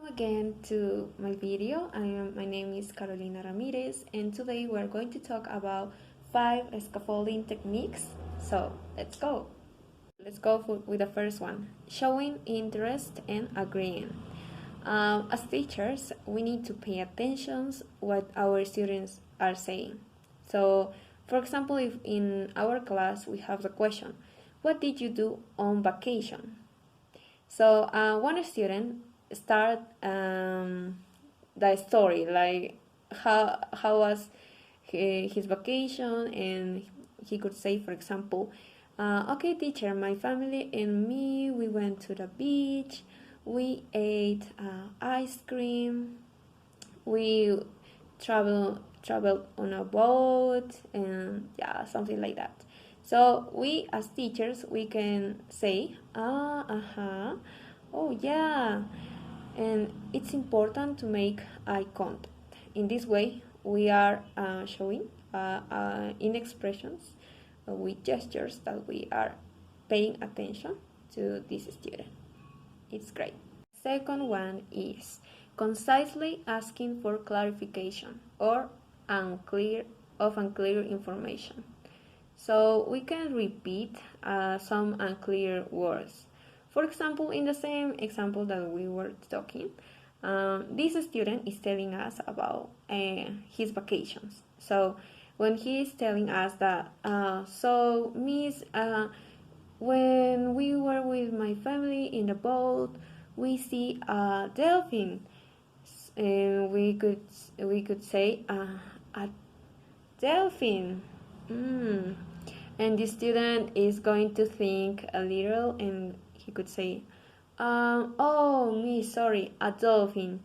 Again to my video. My name is Carolina Ramirez, and today we're going to talk about 5 scaffolding techniques. So let's go. Let's go with the first one, showing interest and agreeing. As teachers, we need to pay attention what our students are saying. So, for example, if in our class we have the question, what did you do on vacation? So one student start the story, like how was his vacation, and he could say, for example, okay teacher, my family and me, we went to the beach, we ate ice cream, we traveled on a boat, and yeah, something like that. So we as teachers, we can say, oh yeah, and it's important to make eye contact. In this way, we are showing in expressions with gestures that we are paying attention to this student. It's great. Second one is concisely asking for clarification or unclear information. So we can repeat some unclear words. For example, in the same example that we were talking, this student is telling us about his vacations. So when he is telling us that, so Miss, when we were with my family in the boat, we see a dolphin. And we could say a dolphin. And the student is going to think a little, and he could say, oh, me, sorry, a dolphin.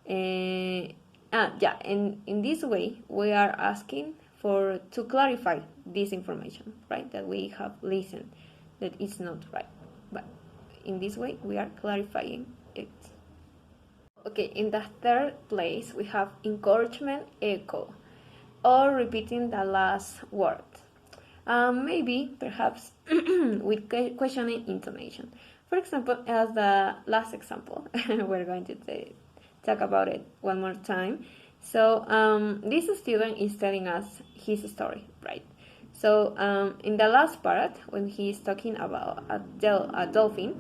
Yeah, and in this way, we are asking to clarify this information, right, that we have listened, that it's not right. But in this way, we are clarifying it. Okay, in the third place, we have encouragement echo, or repeating the last word. Maybe, perhaps, with questioning intonation. For example, as the last example, we're going to talk about it one more time. So this student is telling us his story, right? So in the last part, when he's talking about a dolphin,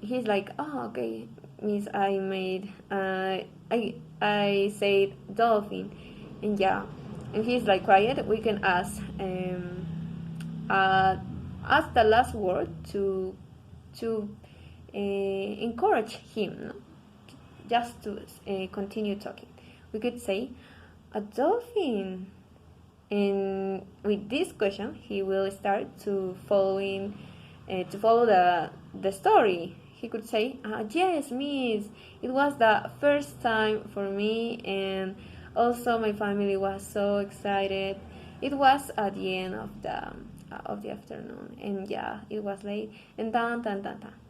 he's like, oh, okay, Miss, I said dolphin, and yeah. And he's like quiet. We can ask the last word to encourage him, no? Just to continue talking. We could say a dolphin, and with this question, he will start to follow the story. He could say, yes, Miss, it was the first time for me, and also my family was so excited. It was at the end of the afternoon, and yeah, it was late, and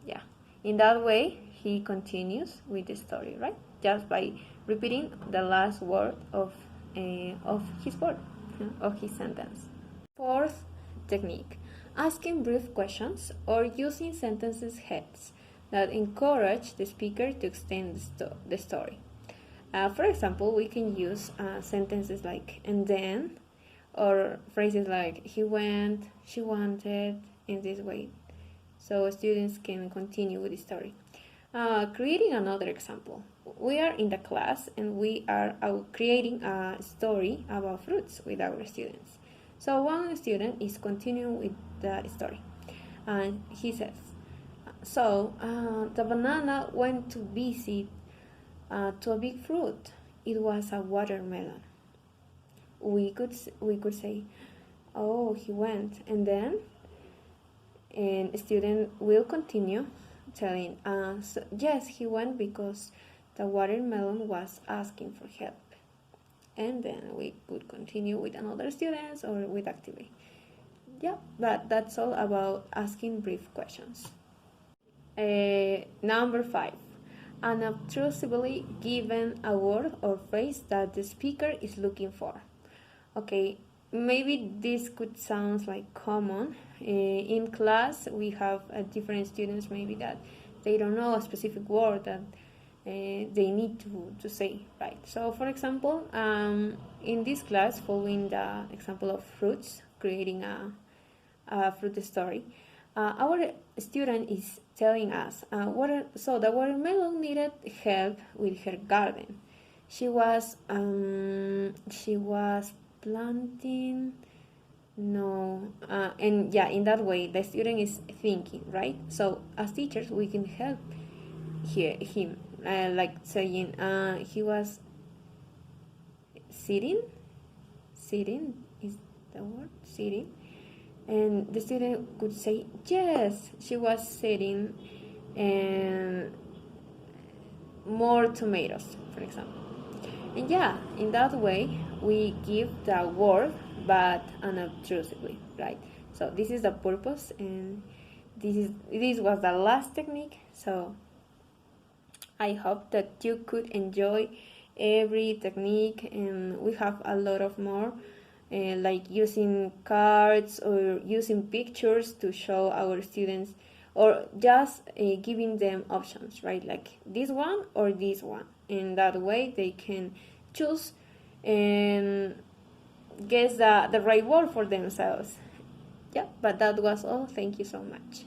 yeah. In that way, he continues with the story, right? Just by repeating the last word of his word, of his sentence. Fourth technique, asking brief questions or using sentences heads that encourage the speaker to extend the story. For example, we can use sentences like "and then," or phrases like "he went," "she wanted," in this way, so students can continue with the story. Creating another example. We are in the class and we are creating a story about fruits with our students. So one student is continuing with the story, and he says, so the banana went to visit to a big fruit. It was a watermelon. We could say, oh, he went, and then a student will continue telling us, yes, he went because the watermelon was asking for help. And then we could continue with another students or with activity. Yeah, but that's all about asking brief questions. Number 5. Unobtrusively given a word or phrase that the speaker is looking for. Okay, maybe this could sound like common. In class, we have different students maybe that they don't know a specific word that they need to say, right? So for example, in this class, following the example of fruits, creating a fruit story, our student is telling us, so the watermelon needed help with her garden. She was planting, no, and yeah, in that way the student is thinking, right? So as teachers we can help him, like saying, he was sitting is the word, sitting, and the student could say, yes, she was sitting, and more tomatoes, for example. And yeah, in that way we give the word but unobtrusively, right? So this is the purpose, and this was the last technique. So I hope that you could enjoy every technique, and we have a lot of more, like using cards or using pictures to show our students, or just giving them options, right? Like this one or this one. In that way they can choose and guess the right word for themselves. Yeah, but that was all. Thank you so much.